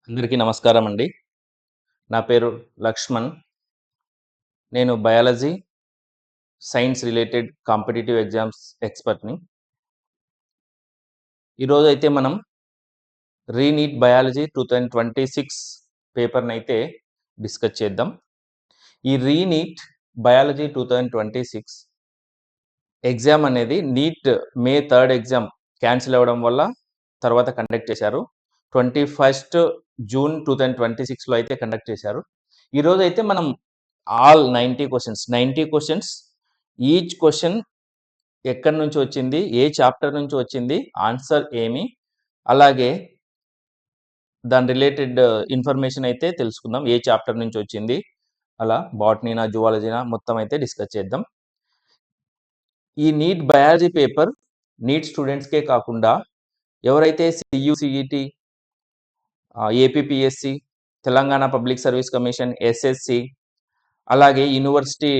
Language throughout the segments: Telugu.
అందరికీ నమస్కారం అండి. నా పేరు లక్ష్మణ్. నేను biology, science related competitive exams ఎక్స్‌పర్ట్‌ని. ఈరోజైతే మనం రీనీట్ బయాలజీ 2026 పేపర్‌నైతే డిస్కస్ చేద్దాం. ఈ రీనీట్ బయాలజీ 2026 ఎగ్జామ్ అనేది నీట్ మే 3 ఎగ్జామ్ క్యాన్సిల్ అవ్వడం వల్ల తర్వాత కండక్ట్ చేశారు. 21 జూన్ 2026లో అయితే కండక్ట్ చేశారు. ఈరోజైతే మనం ఆల్ 90 క్వశ్చన్స్ ఈచ్ క్వశ్చన్ ఎక్కడి నుంచి వచ్చింది, ఏ చాప్టర్ నుంచి వచ్చింది, ఆన్సర్ ఏమి, అలాగే దాని రిలేటెడ్ ఇన్ఫర్మేషన్ అయితే తెలుసుకుందాం. ఏ చాప్టర్ నుంచి వచ్చింది, అలా బాటనీనా, జువాలజీనా మొత్తం అయితే డిస్కస్ చేద్దాం. ఈ నీట్ బయాలజీ పేపర్ నీట్ స్టూడెంట్స్కే కాకుండా ఎవరైతే CUCET, APPSC, Telangana public service commission, SSC, అలాగే యూనివర్సిటీ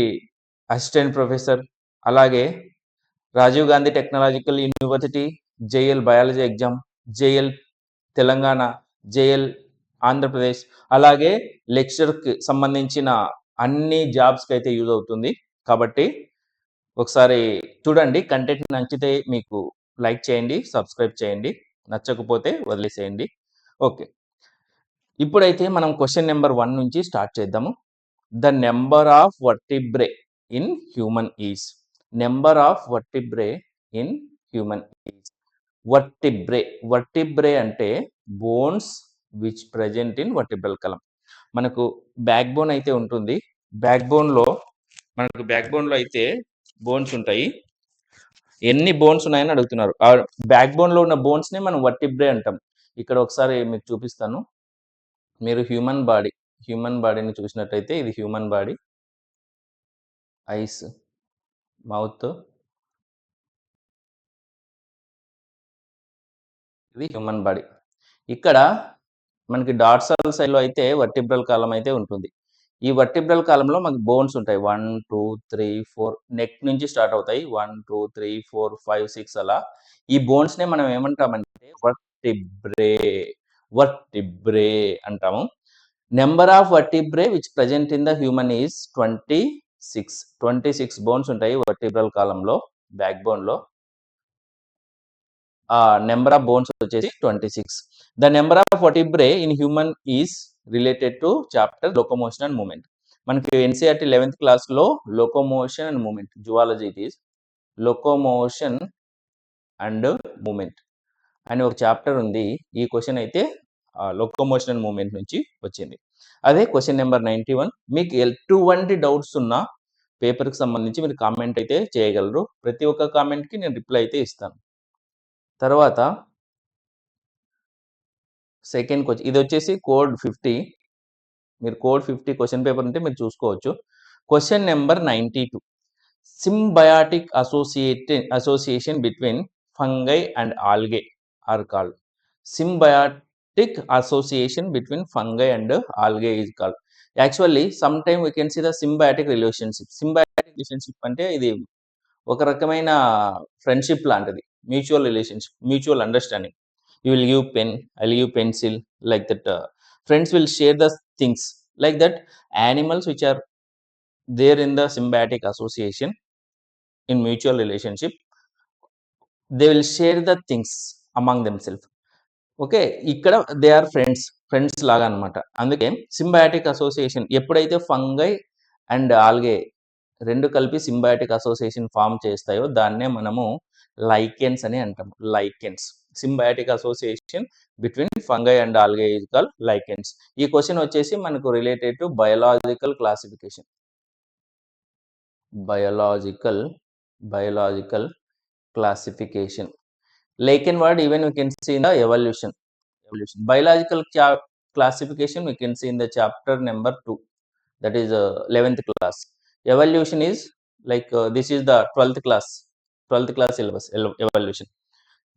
అసిస్టెంట్ ప్రొఫెసర్, అలాగే Rajiv Gandhi technological university, JL biology exam, JL Telangana, JL Andhra Pradesh, అలాగే లెక్చర్కి సంబంధించిన అన్ని జాబ్స్కి అయితే యూజ్ అవుతుంది. కాబట్టి ఒకసారి చూడండి, కంటెంట్ నచ్చితే మీకు లైక్ చేయండి, సబ్స్క్రైబ్ చేయండి, నచ్చకపోతే వదిలేసేయండి. ఓకే, ఇప్పుడైతే మనం క్వశ్చన్ నెంబర్ 1 నుంచి స్టార్ట్ చేద్దాము. The number of vertebrae in human is. Number of vertebrae in human is. Vertebrae అంటే bones which present in vertebral column. మనకు బ్యాక్ బోన్ అయితే ఉంటుంది. బ్యాక్ బోన్లో అయితే బోన్స్ ఉంటాయి. ఎన్ని బోన్స్ ఉన్నాయని అడుగుతున్నారు. ఆ బ్యాక్ బోన్లో ఉన్న బోన్స్ని మనం వర్టిబ్రే అంటాం. ఇక్కడ ఒకసారి మీకు చూపిస్తాను. మీరు హ్యూమన్ బాడీని చూసినట్టయితే ఇది హ్యూమన్ బాడీ. ఐస్, మౌత్, ఇది హ్యూమన్ బాడీ. ఇక్కడ మనకి డార్సల్ సైడ్లో అయితే వర్టిబ్రల్ కాలం అయితే ఉంటుంది. ఈ వర్టిబ్రల్ కాలంలో మనకి బోన్స్ ఉంటాయి. 1 2 3 4 నెక్ నుంచి స్టార్ట్ అవుతాయి. 1 2 3 4 5 6 అలా. ఈ బోన్స్నే మనం ఏమంటామంటే వర్టిబ్రే అంటాము. Number of vertebrae which present in the human is 26 bones ఉంటాయి వర్టిబ్రల్ కాలంలో, బ్యాక్ బోన్లో. నెంబర్ ఆఫ్ బోన్స్ వచ్చేసి 26. The number of vertebrae in human is related to chapter locomotion and movement. మనకి ఎన్సీఆర్టీ 11th క్లాస్లో locomotion and movement, zoology it is locomotion and movement అని ఒక చాప్టర్ ఉంది. ఈ క్వశ్చన్ అయితే లోకోమోషన్ అండ్ మూమెంట్ నుంచి వచ్చింది. అదే క్వశ్చన్ నెంబర్ 91. మీకు ఎటువంటి డౌట్స్ ఉన్నా పేపర్కి సంబంధించి మీరు కామెంట్ అయితే చేయగలరు. ప్రతి ఒక్క కామెంట్కి నేను రిప్లై అయితే ఇస్తాను. తర్వాత సెకండ్ క్వశ్చన్, ఇది వచ్చేసి కోడ్ 50. మీరు కోడ్ 50 క్వశ్చన్ పేపర్ ఉంటే మీరు చూసుకోవచ్చు. Question number 92. Symbiotic association between fungi and algae are called. Symbiotic association between fungi and algae is called. Actually some time we can see the symbiotic relationship. Symbiotic relationship అంటే ఇది ఒక రకమైన ఫ్రెండ్షిప్ లాంటిది, mutual relationship, mutual understanding. You will give pen, I'll give pencil, like that. Friends will share the things like that. Animals which are there in the symbiotic association in mutual relationship, they will share the things among themselves. Okay, ఇక్కడ దే ఆర్ ఫ్రెండ్స్ లాగా అనమాట. అందుకే సింబయాటిక్ అసోసియేషన్ ఎప్పుడైతే ఫంగై అండ్ ఆల్గే రెండు కలిపి సింబయాటిక్ అసోసియేషన్ ఫామ్ చేస్తాయో దాన్నే మనము లైకెన్స్ అని అంటాం. Lichens, symbiotic association between fungi and algae is called lichens. ఈ క్వశ్చన్ వచ్చేసి మనకు related to biological classification. Biological classification. Lichen word even we can see in the evolution. Biological classification we can see in the chapter number 2, that is 11th class. Evolution is like this is the 12th class syllabus, evolution.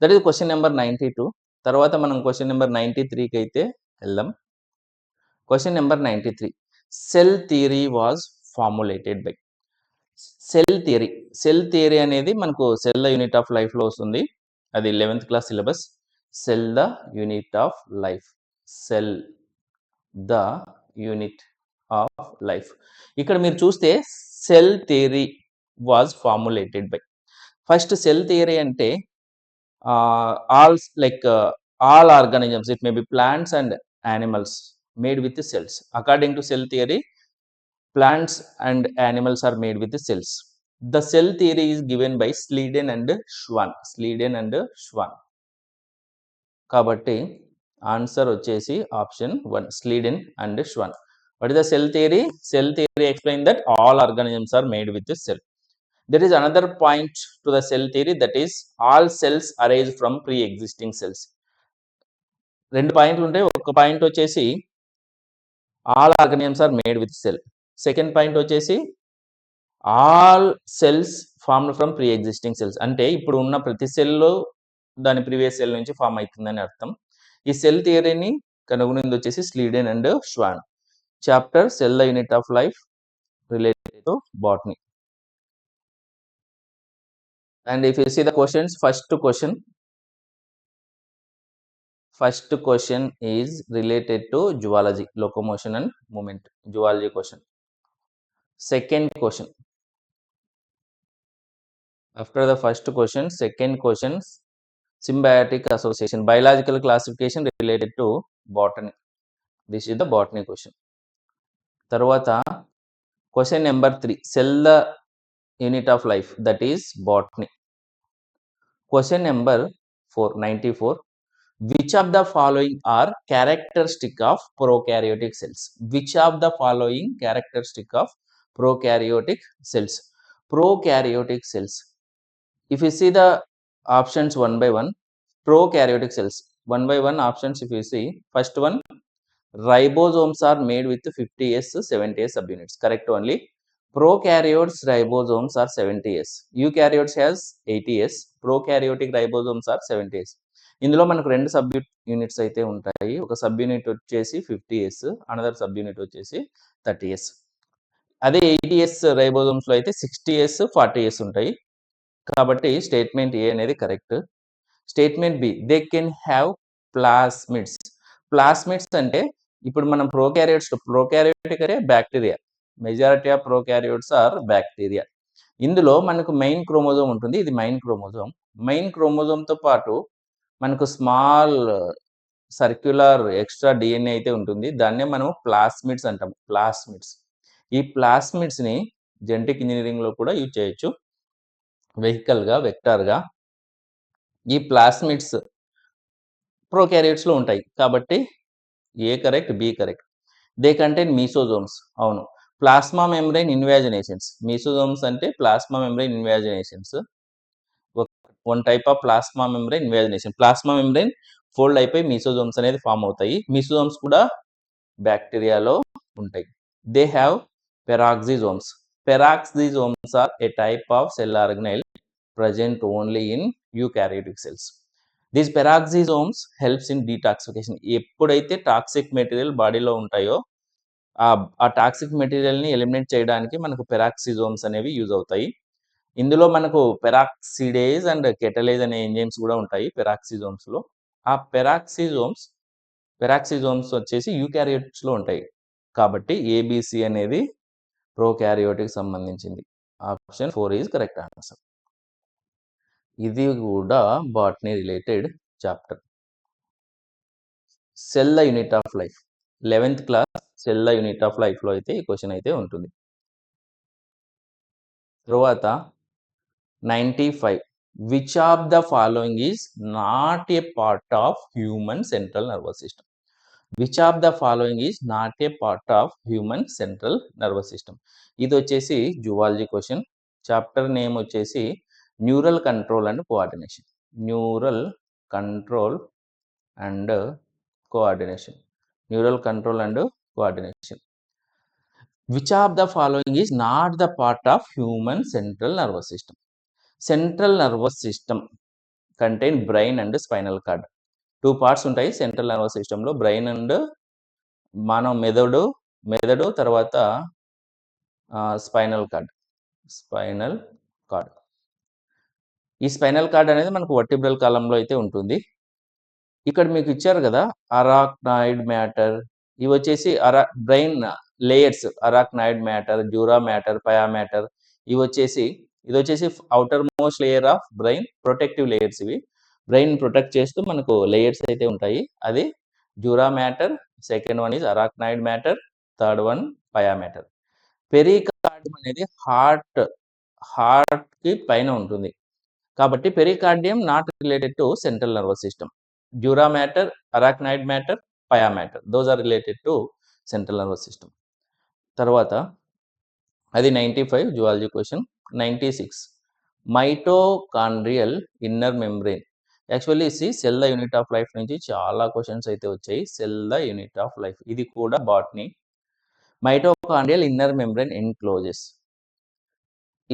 That is question number 92. తర్వాత మనం క్వశ్చన్ నెంబర్ 93కి అయితే వెళ్దాం. Question number 93. Cell theory was formulated by. Cell theory అనేది మనకు సెల్ ద యూనిట్ ఆఫ్ లైఫ్లో వస్తుంది. అది 11th class syllabus. Cell the unit of life. Cell the unit of life. ఇక్కడ మీరు చూస్తే cell theory was formulated by. First cell theory అంటే all like all organisms, it may be plants and animals made with cells. According to cell theory, plants and animals are made with cells. The cell theory is given by Sleeden and Schwann. Sleeden and Schwann. కాబట్టి ఆన్సర్ వచ్చేసి option 1, Sleeden and Schwann. What is the cell theory? Cell theory explains that all organisms are made with a cell. There is another point to the cell theory, that is all cells arise from pre-existing cells. రెండు పాయింట్లు ఉంటాయి. ఒక పాయింట్ వచ్చేసి all organisms are made with cell. Second point వచ్చేసి all cells formed from pre existing cells. అంటే ఇప్పుడు ఉన్న ప్రతి సెల్లో దాని ప్రీవియస్ సెల్ నుంచి ఫామ్ అవుతుందని అర్థం. ఈ సెల్ థియరీని కనుగొనింది వచ్చేసి Schleiden and Schwann. Chapter cell the unit of life related to botany. And if you see the questions, first question is related to zoology, locomotion and movement, zoology question. Second question, after the first question, second question, symbiotic association, biological classification related to botany. This is the botany question. Tarvata question number 3, cell the unit of life, that is botany. Question number 4, 94, which of the following are characteristic of prokaryotic cells? Which of the following characteristic of prokaryotic cells? Prokaryotic cells. If you see the options one by one, prokaryotic cells, one by one options, if you see, first one, ribosomes are made with 50s, 70s subunits. Correct only. Prokaryotes ribosomes are 70s. Eukaryotes has 80s. Prokaryotic ribosomes are 70s. ఇందులో మనకు రెండు సబ్ యూనిట్స్ అయితే ఉంటాయి. ఒక సబ్ యూనిట్ వచ్చేసి 50s, అనదర్ సబ్ యూనిట్ వచ్చేసి 30s. అదే 80s రైబోజోమ్స్లో అయితే 60s, 40s ఉంటాయి. కాబట్టి స్టేట్మెంట్ ఏ అనేది correct. Statement B, they can have plasmids. Plasmids అంటే ఇప్పుడు మనం ప్రోకారియోటిక్ అంటే bacteria, majority of prokaryotes are bacteria. ఇందులో మనకు మెయిన్ క్రోమోజోమ్ ఉంటుంది. ఇది మెయిన్ క్రోమోజోమ్. మెయిన్ క్రోమోజోమ్తో పాటు మనకు స్మాల్ సర్క్యులర్ ఎక్స్ట్రా డిఎన్ఏ అయితే ఉంటుంది. దాన్నే మనం ప్లాస్మిడ్స్ అంటాం. ప్లాస్మిడ్స్. ఈ ప్లాస్మిడ్స్ని జెనెటిక్ ఇంజనీరింగ్లో కూడా యూజ్ చేయొచ్చు, వెహికల్గా, వెక్టార్గా. ఈ ప్లాస్మిడ్స్ ప్రోకారియోట్స్లో ఉంటాయి. కాబట్టి A correct, B correct. They contain mesosomes. అవును. Plasma membrane invaginations. మీసోజోమ్స్ అంటే plasma membrane invaginations. One type of plasma membrane invagination. Plasma membrane fold అయిపోయి మీసోజోమ్స్ అనేది ఫామ్ అవుతాయి. మీసోజోమ్స్ కూడా బ్యాక్టీరియాలో ఉంటాయి. They have peroxisomes. Peroxisomes are a type of cell organelle present only in eukaryotic cells. These peroxisomes helps in detoxification. ఎప్పుడైతే టాక్సిక్ మెటీరియల్ బాడీలో ఉంటాయో ఆ టాక్సిక్ మెటీరియల్ని ఎలిమినేట్ చేయడానికి మనకు పెరాక్సిజోమ్స్ అనేవి యూజ్ అవుతాయి. ఇందులో మనకు పెరాక్సిడేజ్ అండ్ కెటలేజ్ అనే ఎంజైమ్స్ కూడా ఉంటాయి పెరాక్సిజోమ్స్లో. ఆ పెరాక్సిజోమ్స్ వచ్చేసి యూకారియోట్స్లో ఉంటాయి. కాబట్టి ఏబిసి అనేది ప్రోకారియోటిక్ సంబంధించింది. Option 4 is correct answer. ఇది కూడా botany related chapter. Cell the unit of life, 11th class cell the unit of లైఫ్లో అయితే ఈ క్వశ్చన్ అయితే ఉంటుంది. తర్వాత 95, which of the following is not a part of human central nervous system? Which of the following is not a part of human central nervous system? ఇది వచ్చేసి జువాలజీ క్వశ్చన్. చాప్టర్ నేమ్ వచ్చేసి neural control and coordination. Neural control and coordination. Neural control and coordination. Which of the following is not the part of human central nervous system? Central nervous system contain brain and spinal cord. 2 parts ఉంటాయి సెంట్రల్ నర్వస్ సిస్టంలో, బ్రెయిన్ అండ్ మన మెదడు తర్వాత స్పైనల్ కార్డ్. ఈ స్పైనల్ కార్డ్ అనేది మనకు వర్టిబ్రల్ కాలంలో అయితే ఉంటుంది. ఇక్కడ మీకు ఇచ్చారు కదా, అరాక్నాయిడ్ మ్యాటర్, ఇవి వచ్చేసి brain layers, arachnoid matter, dura matter, pia matter. ఇవి వచ్చేసి ఇది వచ్చేసి outermost layer of brain, protective layers. ఇవి బ్రెయిన్ ప్రొటెక్ట్ చేస్తూ మనకు లేయర్స్ అయితే ఉంటాయి. అది dura matter, second one is arachnoid matter, third one pia matter. Pericardium అనేది హార్ట్ కి పైన ఉంటుంది. కాబట్టి pericardium not related to central nervous system. Dura matter, arachnoid matter, pia matter, those are related to central nervous system. తర్వాత అది 95 zoology question. 96 mitochondrial inner membrane. Actually cell the unit of life నుంచి చాలా క్వశ్చన్స్ అయితే వచ్చాయి. Cell the unit of life ఇది కూడా botany. Mitochondrial inner membrane encloses.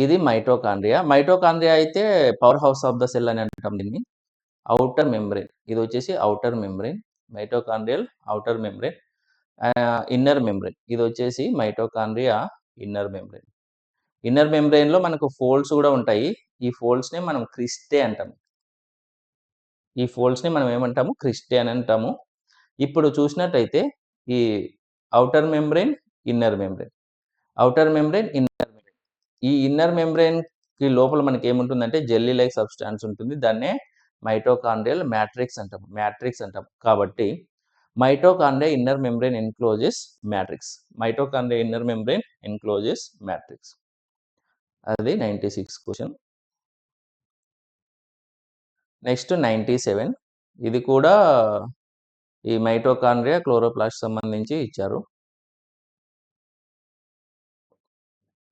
ఇది మైటోకాండ్రియా అయితే power house of the cell అని అంటాం దీన్ని. ఔటర్ మెంబ్రెయిన్, ఇది వచ్చేసి outer membrane, mitochondrial outer membrane. Inner membrane, ఇది వచ్చేసి mitochondria inner membrane. Inner membrane లో మనకు ఫోల్డ్స్ కూడా ఉంటాయి. ఈ ఫోల్డ్స్ ని మనం క్రిస్టే అంటాము. ఈ ఫోల్డ్స్ ని మనం ఏమంటాము? క్రిస్టే అని అంటాము. ఇప్పుడు చూసినట్టయితే ఈ outer membrane, inner membrane, outer membrane, inner membrane. ఈ ఇన్నర్ మెంబ్రెయిన్ కి లోపల మనకి ఏముంటుందంటే జెల్లీ లైక్ సబ్స్టాన్స్ ఉంటుంది. దాన్నే మైటోకాండ్రియల్ మ్యాట్రిక్స్ అంటాం. కాబట్టి mitochondria inner membrane encloses matrix. Mitochondria inner membrane encloses matrix. అది 96 క్వశ్చన్. నెక్స్ట్ 97. ఇది కూడా ఈ మైటోకాండ్రియా, క్లోరోప్లాస్ట్ సంబంధించి ఇచ్చారు.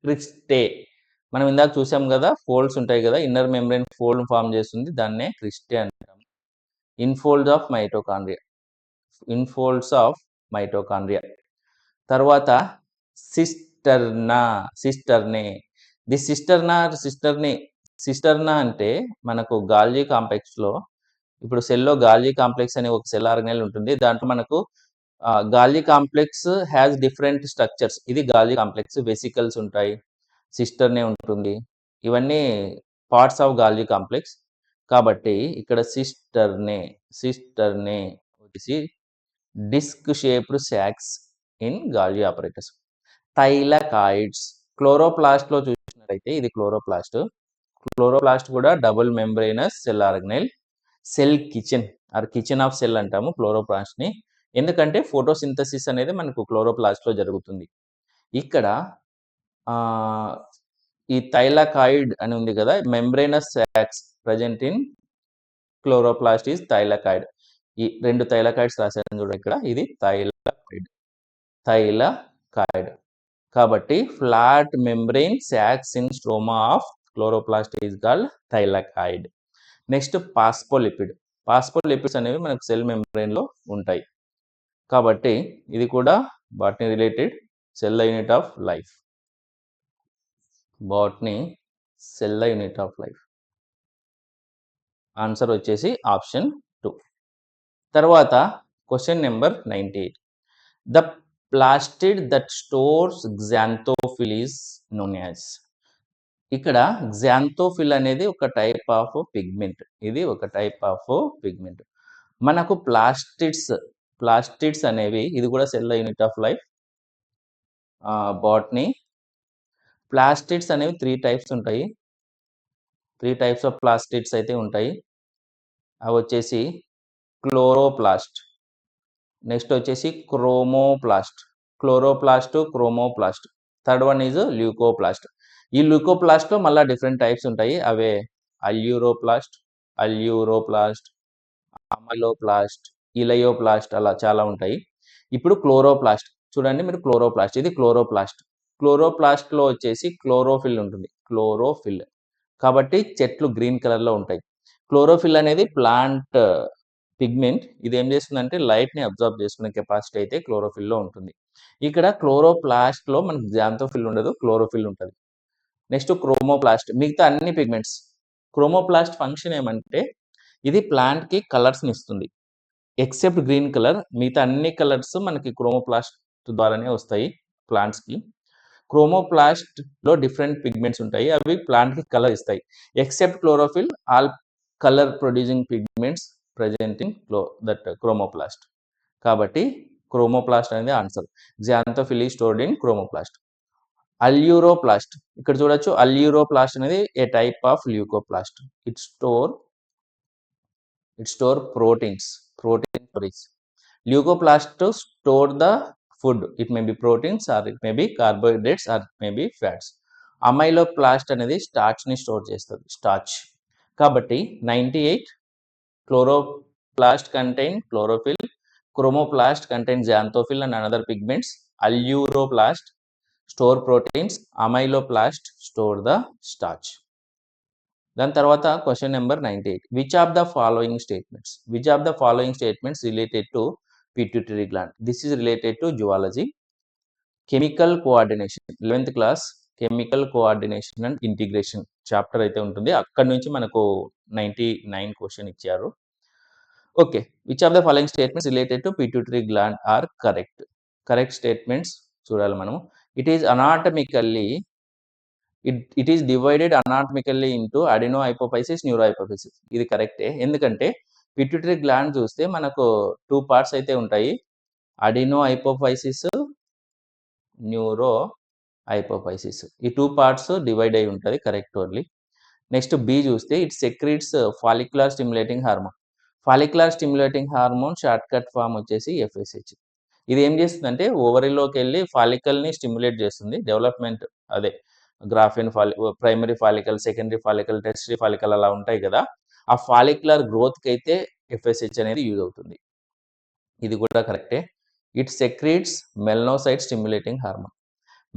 క్రిస్టే మనం ఇందాక చూసాం కదా, ఫోల్డ్స్ ఉంటాయి కదా, ఇన్నర్ మెంబ్రెయిన్ ఫోల్డ్ ఫామ్ చేస్తుంది, దాన్నే క్రిస్టే అంటాం. ఇన్ఫోల్డ్స్ ఆఫ్ మైటోకాండ్రియా. తర్వాత సిస్టర్నే. ది సిస్టర్నా అంటే మనకు గాల్జీ కాంప్లెక్స్ లో, ఇప్పుడు సెల్లో గాల్జీ కాంప్లెక్స్ అనే ఒక సెల్ ఆర్గనెల్ ఉంటుంది. దాంట్లో మనకు గాల్జీ కాంప్లెక్స్ హ్యాస్ డిఫరెంట్ స్ట్రక్చర్స్. ఇది గాల్జీ కాంప్లెక్స్, వెసికల్స్ ఉంటాయి, సిస్టర్నే ఉంటుంది. ఇవన్నీ పార్ట్స్ ఆఫ్ గాల్జీ కాంప్లెక్స్. కాబట్టి ఇక్కడ సిస్టర్నే వచ్చేసి disc shaped sacs in Golgi apparatus. Thylakoids. Chloroplast లో చూసినట్లయితే ఇది క్లోరోప్లాస్ట్ కూడా double membranous cell organelle. Cell kitchen of cell అంటాము క్లోరోప్లాస్ట్ ని. ఎందుకంటే ఫోటోసింథసిస్ అనేది మనకు క్లోరోప్లాస్ట్ లో జరుగుతుంది. ఇక్కడ ఈ థైలకాయిడ్ అని ఉంది కదా, membranous sacs present in chloroplast is thylakoid. ఈ 2 థైలకాయిడ్స్ రాశాను చూడండి ఇక్కడ, ఇది థైలకాయిడ్. కాబట్టి flat membrane sacs in stroma of chloroplast is called thylakoid. Next phospholipids అనేవి మనకు సెల్ మెంబ్రెయిన్ లో ఉంటాయి. కాబట్టి ఇది కూడా botany related. Cell the unit of life. Botany cell the unit of life. Answer వచ్చేసి ఆప్షన్ 2. తర్వాత question number 98. The plastid that stores xanthophyll is known as. ఇక్కడ గ్జాంథోఫిల్ అనేది ఒక టైప్ ఆఫ్ పిగ్మెంట్. ఇది ఒక టైప్ ఆఫ్ పిగ్మెంట్. మనకు ప్లాస్టిడ్స్ అనేవి, ఇది కూడా cell the unit of life. Botany plastids అనేవి 3 టైప్స్ ఉంటాయి. 3 టైప్స్ ఆఫ్ ప్లాస్టిడ్స్ అయితే ఉంటాయి. అవి వచ్చేసి క్లోరోప్లాస్ట్, నెక్స్ట్ వచ్చేసి క్రోమోప్లాస్ట్, థర్డ్ వన్ ఈజ్ ల్యూకోప్లాస్ట్. ఈ ల్యూకోప్లాస్ట్ లో మళ్ళీ డిఫరెంట్ టైప్స్ ఉంటాయి. అవే అల్యూరోప్లాస్ట్, అమలోప్లాస్ట్, ఇలయోప్లాస్ట్, అలా చాలా ఉంటాయి. ఇప్పుడు క్లోరోప్లాస్ట్ చూడండి మీరు, ఇది క్లోరోప్లాస్ట్ లో వచ్చేసి క్లోరోఫిల్ ఉంటుంది. కాబట్టి చెట్లు గ్రీన్ కలర్ లో ఉంటాయి. క్లోరోఫిల్ అనేది ప్లాంట్ పిగ్మెంట్. ఇది ఏం చేస్తుందంటే లైట్ ని అబ్జర్వ్ చేసుకునే కెపాసిటీ అయితే క్లోరోఫిల్ లో ఉంటుంది. ఇక్కడ క్లోరోప్లాస్ట్ లో మనకి గ్జాంథోఫిల్ ఉండదు, క్లోరోఫిల్ ఉంటుంది. నెక్స్ట్ క్రోమోప్లాస్ట్, మిగతా అన్ని పిగ్మెంట్స్. క్రోమోప్లాస్ట్ ఫంక్షన్ ఏమంటే ఇది ప్లాంట్ కి కలర్స్ ని ఇస్తుంది. ఎక్సెప్ట్ గ్రీన్ కలర్, మిగతా అన్ని కలర్స్ మనకి క్రోమోప్లాస్ట్ ద్వారానే వస్తాయి ప్లాంట్స్ కి. క్రోమోప్లాస్ట్ లో డిఫరెంట్ పిగ్మెంట్స్ ఉంటాయి, అవి ప్లాంట్ కి కలర్ ఇస్తాయి. Except chlorophyll, all colour producing pigments present in chromoplast. కాబట్టి క్రోమోప్లాస్ట్ అనేది answer. Xanthophyll is stored in chromoplast. Aleuroplast ఇక్కడ చూడొచ్చు. అల్యూరోప్లాస్ట్ అనేది a type of leucoplast. It store proteins. Protein storage. Leucoplast to store the food. It may be proteins or it may be carbohydrates or it may be fats. Amyloplast అనేది స్టార్చ్ ని స్టోర్ చేస్తుంది. స్టార్చ్. కాబట్టి 98 chloroplast contain chlorophyll, chromoplast contains xanthophyll and another pigments, aleuroplast store proteins, amyloplast store the starch. దాని తర్వాత question number 98. Which of the following statements related to pituitary gland? This is related to zoology. Chemical coordination 11th class chemical coordination and integration chapter అయితే ఉంటుంది. అక్కడ నుంచి మనకు 99 క్వశ్చన్ ఇచ్చారు. Okay, which of the following statements related to pituitary gland are correct? Correct statements చూడాలి మనము. It is divided anatomically into adenohypophysis, neurohypophysis. ఇది కరెక్టే. ఎందుకంటే పిట్యూటరీ గ్లాండ్ చూస్తే మనకు 2 పార్ట్స్ అయితే ఉంటాయి. Adenohypophysis, neurohypophysis. ఈ 2 పార్ట్స్ డివైడ్ అయి ఉంటుంది. Correct only. నెక్స్ట్ బి చూస్తే it secretes follicular stimulating hormone. Follicular stimulating hormone short cut form వచ్చేసి FSH. ఇది ఏం చేస్తుందంటే ఓవరీలోకి వెళ్ళి ఫాలికల్ని స్టిమ్యులేట్ చేస్తుంది. డెవలప్మెంట్ అదే graafian primary follicle, secondary follicle, tertiary follicle అలా ఉంటాయి కదా. ఆ ఫాలిక్యులర్ గ్రోత్కి అయితే FSH అనేది యూజ్ అవుతుంది. ఇది కూడా కరెక్టే. It secretes melanocyte stimulating hormone.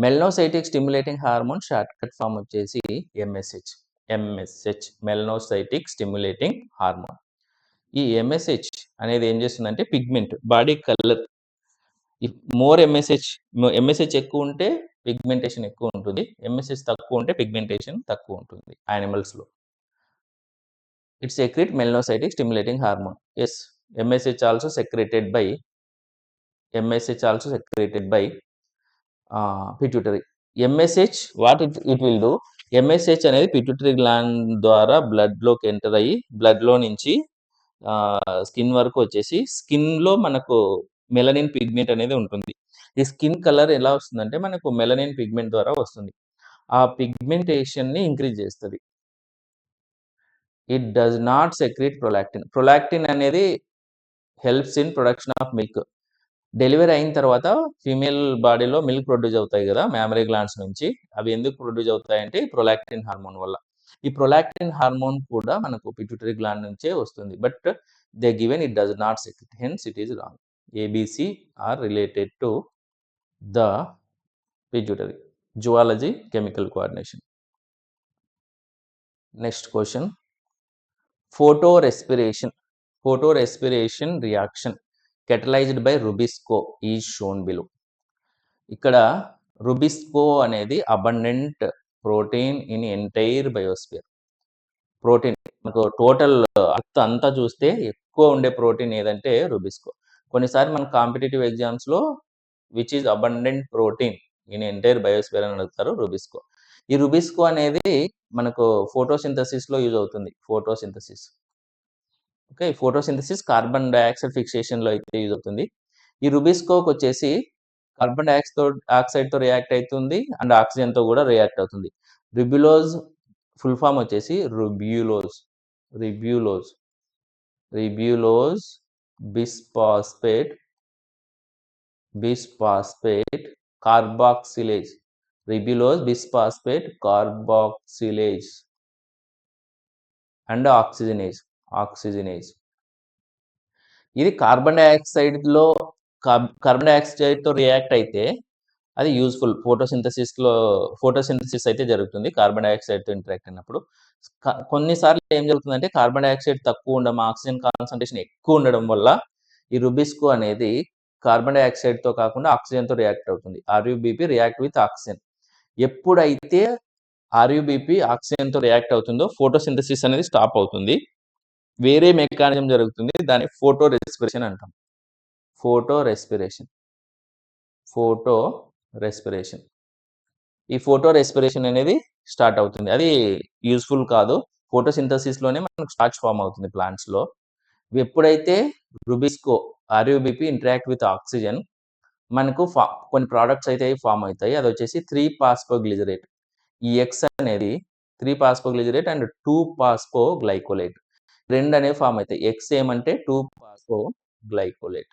Melanocytic stimulating hormone short cut form వచ్చేసి MSH. Melanocytic stimulating hormone. ఈ MSH అనేది ఏం చేస్తుందంటే pigment, body colour. More MSH ఎక్కువ ఉంటే పిగ్మెంటేషన్ ఎక్కువ ఉంటుంది. MSH తక్కువ ఉంటే పిగ్మెంటేషన్ తక్కువ ఉంటుంది యానిమల్స్లో. It secrete melanocytic stimulating hormone. Yes, MSH also secreted by pituitary. MSH what it will do? MSH అనేది పిట్యూటరీ గ్లాండ్ ద్వారా బ్లడ్లోకి ఎంటర్ అయ్యి బ్లడ్లో నుంచి స్కిన్ వరకు వచ్చేసి స్కిన్లో మనకు మెలనిన్ పిగ్మెంట్ అనేది ఉంటుంది. ఈ స్కిన్ కలర్ ఎలా వస్తుందంటే మనకు మెలనిన్ పిగ్మెంట్ ద్వారా వస్తుంది. ఆ పిగ్మెంటేషన్ని ఇంక్రీజ్ చేస్తుంది. It does not secrete prolactin. Prolactin అనేది helps in production of milk. Delivery అయిన తర్వాత ఫీమేల్ బాడీలో మిల్క్ ప్రొడ్యూస్ అవుతాయి కదా మ్యామరీ గ్లాండ్స్ నుంచి. అవి ఎందుకు ప్రొడ్యూస్ అవుతాయంటే ప్రొలాక్టిన్ హార్మోన్ వల్ల. ఈ ప్రొలాక్టిన్ హార్మోన్ కూడా మనకు పిట్యూటరీ గ్లాండ్ నుంచే వస్తుంది. But they given it does not secrete, hence it is wrong. ABC are related to the pituitary. Zoology, chemical coordination. Next question. Photorespiration reaction catalyzed by Rubisco is shown below. ఇక్కడ Rubisco అనేది abundant protein in entire biosphere. Protein మనకు టోటల్ అర్త్ అంతా చూస్తే ఎక్కువ ఉండే ప్రోటీన్ ఏదంటే రుబిస్కో. కొన్నిసార్లు మన కాంపిటేటివ్ ఎగ్జామ్స్లో which is abundant protein in entire biosphere అని అడుగుతారు. రుబిస్కో. ఈ రుబిస్కో అనేది మనకు ఫోటోసింథసిస్లో యూజ్ అవుతుంది. ఓకే, ఫోటోసింథసిస్ కార్బన్ డైఆక్సైడ్ ఫిక్సేషన్లో అయితే యూజ్ అవుతుంది. ఈ రుబిస్కోకి వచ్చేసి కార్బన్ డైఆక్సైడ్తో రియాక్ట్ అవుతుంది అండ్ ఆక్సిజన్తో కూడా రియాక్ట్ అవుతుంది. రిబ్యులోజ్ ఫుల్ ఫామ్ వచ్చేసి ribulose bisphosphate carboxylase. Ribulose bisphosphate carboxylase and oxygenase. ఇది కార్బన్ డైఆక్సైడ్తో రియాక్ట్ అయితే అది యూజ్ఫుల్. ఫోటోసింథసిస్ అయితే జరుగుతుంది కార్బన్ డైఆక్సైడ్తో ఇంటరాక్ట్ అయినప్పుడు. కొన్నిసార్లు ఏం జరుగుతుందంటే కార్బన్ డైఆక్సైడ్ తక్కువ ఉండడం, ఆక్సిజన్ కాన్సన్ట్రేషన్ ఎక్కువ ఉండడం వల్ల ఈ రుబిస్కో అనేది కార్బన్ డైఆక్సైడ్తో కాకుండా ఆక్సిజన్తో రియాక్ట్ అవుతుంది. RUBP react with oxygen. ఎప్పుడైతే RUBP ఆక్సిజన్తో రియాక్ట్ అవుతుందో ఫోటోసింథసిస్ అనేది స్టాప్ అవుతుంది. వేరే మెకానిజం జరుగుతుంది. దాన్ని ఫోటో రెస్పిరేషన్ అంటాం. ఈ ఫోటో రెస్పిరేషన్ అనేది స్టార్ట్ అవుతుంది. అది యూస్ఫుల్ కాదు. ఫోటోసింథసిస్లోనే మనకు స్టార్చ్ ఫామ్ అవుతుంది ప్లాంట్స్లో. ఎప్పుడైతే rubisco RUBP interact with oxygen మనకు కొన్ని ప్రొడక్ట్స్ అయితే ఫార్మ్ అవుతాయి. అదొచ్చేసి 3-పాస్ఫోగ్లిజరేట్. ఈ ఎక్స్ అనేది 3-పాస్ఫోగ్లిజరేట్ అండ్ 2-పాస్ఫోగ్లైకోలేట్. 2 అనేవి ఫార్మ్ అవుతాయి. ఎక్స్ ఏమంటే 2-పాస్ఫోగ్లైకోలేట్.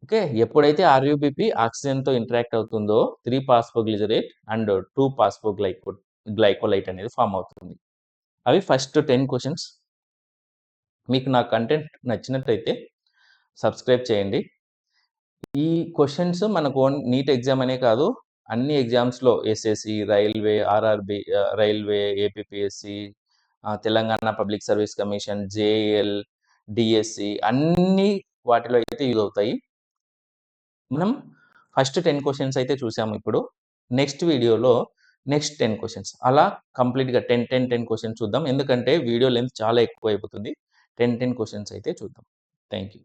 ఓకే. ఎప్పుడైతే ఆర్యూబీపీ ఆక్సిజన్‌తో ఇంటరాక్ట్ అవుతుందో 3-పాస్ఫోగ్లిజరేట్ అండ్ 2-పాస్ఫోగ్లైకోలైట్ అనేది ఫార్మ్ అవుతుంది. అవి ఫస్ట్ 10 క్వెషన్స్. మీకు నా కంటెంట్ నచ్చినట్టయితే సబ్స్క్రైబ్ చేయండి. ఈ క్వెషన్స్ మనకు నీట్ ఎగ్జామ్ అనే కాదు, అన్ని ఎగ్జామ్స్‌లో SSC, railway, RRB, railway, APPSC, Telangana public service commission, JL, DSC అన్ని వాటిలో అయితే యూజ్ అవుతాయి. మనం ఫస్ట్ 10 క్వెషన్స్ అయితే చూసాము ఇప్పుడు. నెక్స్ట్ వీడియోలో నెక్స్ట్ 10 క్వెషన్స్. అలా కంప్లీట్‌గా 10 క్వెషన్స్ చూద్దాం. ఎందుకంటే వీడియో లెంత్ చాలా ఎక్కువైపోతుంది. 10 క్వెషన్స్ అయితే చూద్దాం. Thank you.